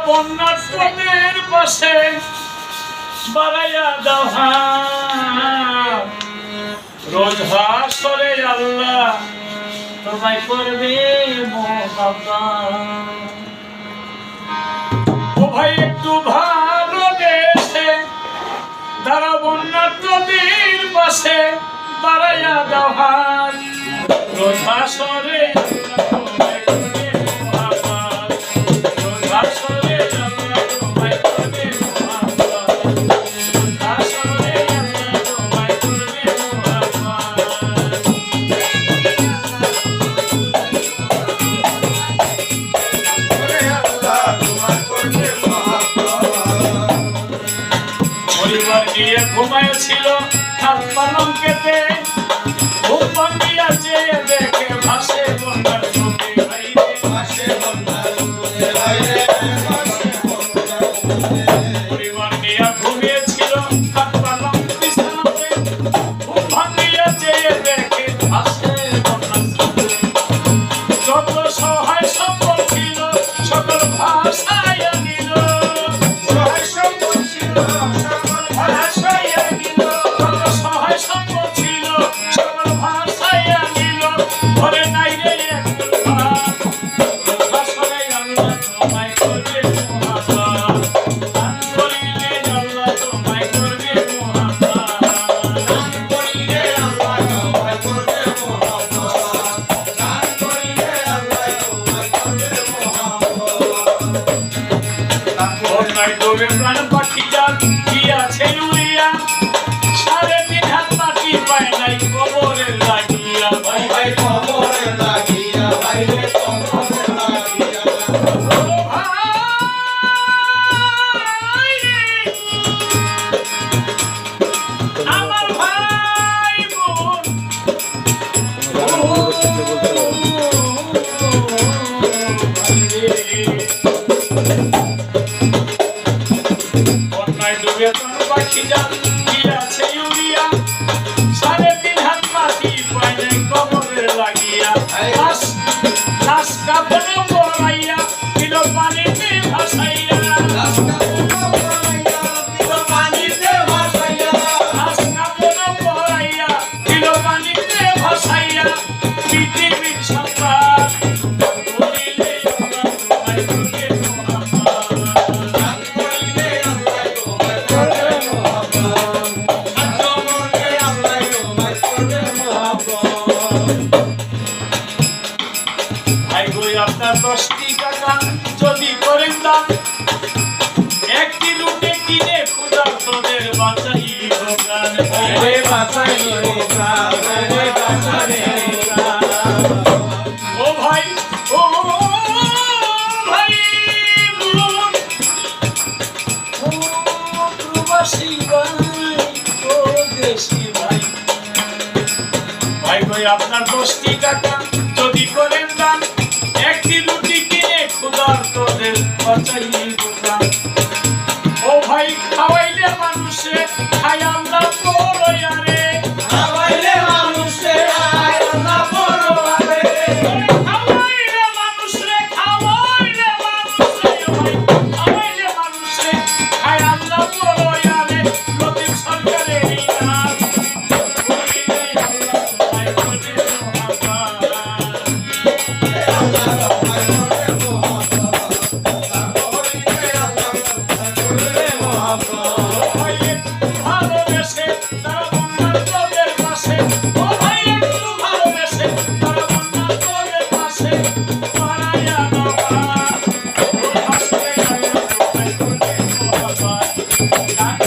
বন্যার্থদের পাশে বাড়াইয়া দাও হাত, রোজ হাসরে আল্লাহ তোমায় করবে মোহাব্বত। ও ভাই একটু ভালোবেসে দাঁড়া বন্যার্থদের পাশে বাড়াইয়া দাও হাত, রোজ হাসরে আল্লাহ তোমায় করবে মোহাব্বত, রোজ হাসরে আল্লাহ তোমায় করবে মোহাব্বত, হাসরে আল্লাহ তোমায় করবে মোহাব্বত। পরিবার নিয়ে ঘুমাইছিল হাত পালং কেটে, ঘুম ভাঙিয়া চেয়ে দেখে ভাসে বন্যার চোখে ভাইরে, ভাসে বন্যার চোখে ভাইরে, পরিবার নিয়ে ঘুমিয়েছিল হাত পালং বিছানাতে, ঘুম ভাঙিয়া চেয়ে দেখে ভাসে বন্যার চোখে, যত সহায় সম্বল ছিল সকল ভাসাইয়া নিল, সহায় সম্বল ছিল সকল ভাসাইয়া নিল, যত সহায় সম্বল ছিল সকল ভাসাইয়া নিল, ঘরে নাই রে একটু ভাত, ভাসাই আল্লাহ তোমায় করবে মোহাব্বত, দান করিলে আল্লাহ তোমায় করবে মোহাব্বত, দান করিলে আল্লাহ তোমায় করবে মোহাব্বত, দান করিলে আল্লাহ তোমায় করবে মোহাব্বত। বন্যায় ডুবে প্রাণ পাখি যার গিয়াছে উড়িয়া, 3.5 হাত মাটি পায় নাই কবরের লাগিয়া, ভাই ভাই কবরের লাগিয়া, ভাই রে কবরের লাগিয়া, ও ভাই রে, আমার ভাই বোন, বন্যায় ডুবে প্রাণ পাখি যার গিয়াছে উড়িয়া, 3.5 হাত মাটি পায় নাই কবরের লাগিয়া, লাশ কাফনে পড়াইয়া দিল পানিতে ভাসাইয়া, লাশ কাফনে পড়াইয়া দিল পানিতে ভাসাইয়া, লাশ কাফনে পড়াইয়া দিল পানিতে ভাসাইয়া, পৃথিবীর সম্পদ করিলে আল্লাহ তোমায় করবে মোহাব্বত, দান করিলে আল্লাহ তোমায় করবে মোহাব্বত, দান করিলে আল্লাহ তোমায় করবে মোহাব্বত। ভাই গো আপনার 10টি টাকা যদি করেন দান, একটি রুটে কিনে ক্ষুধার্তদের বাঁচাইব প্রাণ, রে বাঁচাইব প্রাণ, রে বাঁচাইব প্রাণ। ও ভাই বোন, ও প্রবাসী ভাই, ও দেশি ভাই, ভাই গো আপনার 10টি টাকা যদি করেন দান, একটি রুটি কিনে ক্ষুধার্তদের বাঁচাইব প্রাণ। ও ভাই খাওয়াইলে মানুষে খায় আল্লাহ পড়ইয়া রে, খাওয়াইলে মানুষে খায় আল্লাহ পড়ইয়া রে, খাওয়াইলে মানুষে, খাওয়াইলে মানুষে, ভাই খাওয়াইলে মানুষে খায় আল্লাহ পড়ইয়া রে, লতিফ সরকারের নাম করিলে আল্লাহ তোমায় করবে মোহাব্বত, আল্লাহ তোমায় করবে মোহাব্বত, করিলে আল্লাহ তোমায় করবে মোহাব্বত। ও ভাই একটু ভালোবেসে তারা বন্যার্তদের পাশে, ও ভাই একটু ভালোবেসে তারা বন্যার্তদের পাশে বাড়াইয়া দাও হাত, রোজ হাসরে আল্লাহ তোমায় করবে মোহাব্বত, দান